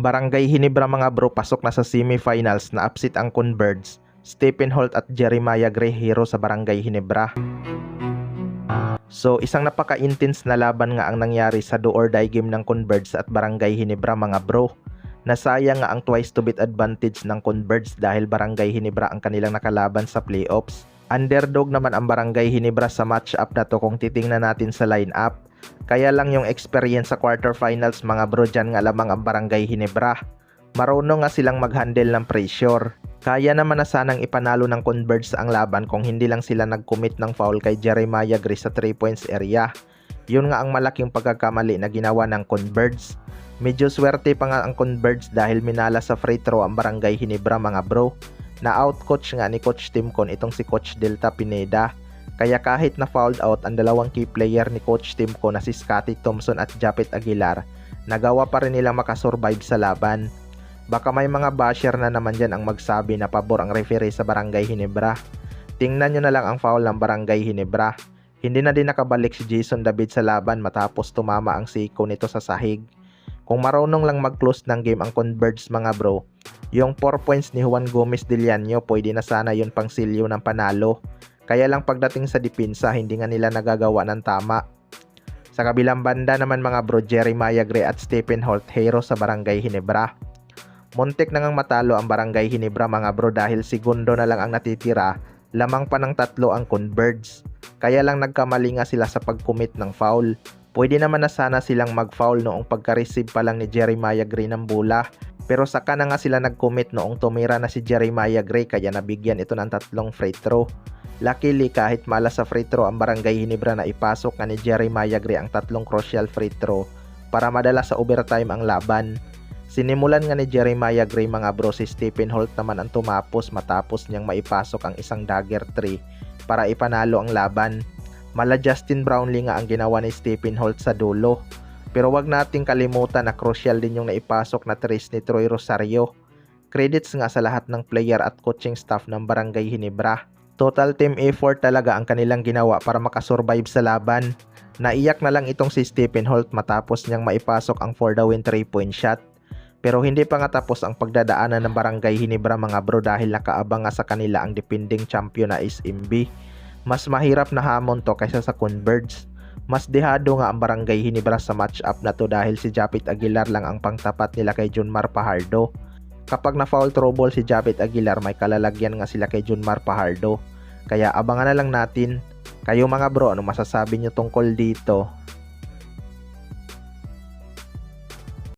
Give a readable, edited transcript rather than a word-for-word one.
Barangay Hinebra mga bro, pasok na sa semifinals na upset ang Converge, Stephen Holt at Jeremiah Gray hero sa Barangay Hinebra. So isang napaka-intense na laban nga ang nangyari sa do or die game ng Converge at Barangay Hinebra mga bro. Nasayang nga ang twice to beat advantage ng Converge dahil Barangay Hinebra ang kanilang nakalaban sa playoffs. Underdog naman ang Barangay Hinebra sa match-up na to kung titingnan natin sa line-up. Kaya lang yung experience sa quarterfinals mga bro, dyan nga lamang ang Barangay Hinebra. Marunong nga silang mag-handle ng pressure. Kaya naman na sanang ipanalo ng Converge ang laban kung hindi lang sila nag-commit ng foul kay Jeremiah Gray sa 3 points area. Yun nga ang malaking pagkakamali na ginawa ng Converge. Medyo swerte pa nga ang Converge dahil minala sa free throw ang Barangay Hinebra mga bro. Na-outcoach nga ni Coach Timcon itong si Coach Delta Pineda. Kaya kahit na fouled out ang dalawang key player ni Coach Timcon na si Scotty Thompson at Japet Aguilar, nagawa pa rin nilang makasurvive sa laban. Baka may mga basher na naman dyan ang magsabi na pabor ang referee sa Barangay Hinebra. Tingnan nyo na lang ang foul ng Barangay Hinebra. Hindi na din nakabalik si Jason David sa laban matapos tumama ang siko nito sa sahig. Kung marunong lang mag-close ng game ang Converge mga bro, yung 4 points ni Juan Gomez de Llano pwede na sana yun pang silyo ng panalo. Kaya lang pagdating sa depensa, hindi nga nila nagagawa ng tama. Sa kabilang banda naman mga bro, Jeremiah Gray at Stephen Holt hero sa Barangay Hinebra. Muntik na ngang matalo ang Barangay Hinebra mga bro dahil segundo na lang ang natitira, lamang pa ng 3 ang Converge. Kaya lang nagkamali nga sila sa pag-commit ng foul. Pwede naman na sana silang mag-foul noong pagka-receive pa lang ni Jeremiah Gray ng bola. Pero saka na nga sila nag-commit noong tumira na si Jeremiah Gray kaya nabigyan ito ng 3 free throw. Luckily kahit malas sa free throw ang Barangay Hinebra na ipasok nga ni Jeremiah Gray ang 3 crucial free throw para madala sa overtime ang laban. Sinimulan nga ni Jeremiah Gray mga bro, si Stephen Holt naman ang tumapos matapos niyang maipasok ang isang dagger 3 para ipanalo ang laban. Mala Justin Brownlee nga ang ginawa ni Stephen Holt sa dulo. Pero wag nating kalimutan na crucial din yung naipasok na tres ni Troy Rosario. Credits nga sa lahat ng player at coaching staff ng Barangay Hinebra. Total team effort talaga ang kanilang ginawa para makasurvive sa laban. Naiyak na lang itong si Stephen Holt matapos niyang maipasok ang for the win 3-point shot. Pero hindi pa nga tapos ang pagdadaanan ng Barangay Hinebra mga bro dahil nakaabang nga sa kanila ang defending champion na SMB. Mas mahirap na hamon to kaysa sa Converge. Mas dehado nga ang Barangay Hinebra sa match-up na to dahil si Japet Aguilar lang ang pangtapat nila kay Junmar Pajardo. Kapag na-foul trouble si Japet Aguilar, may kalalagyan nga sila kay Junmar Pajardo. Kaya abangan na lang natin. Kayo mga bro, ano masasabi nyo tungkol dito?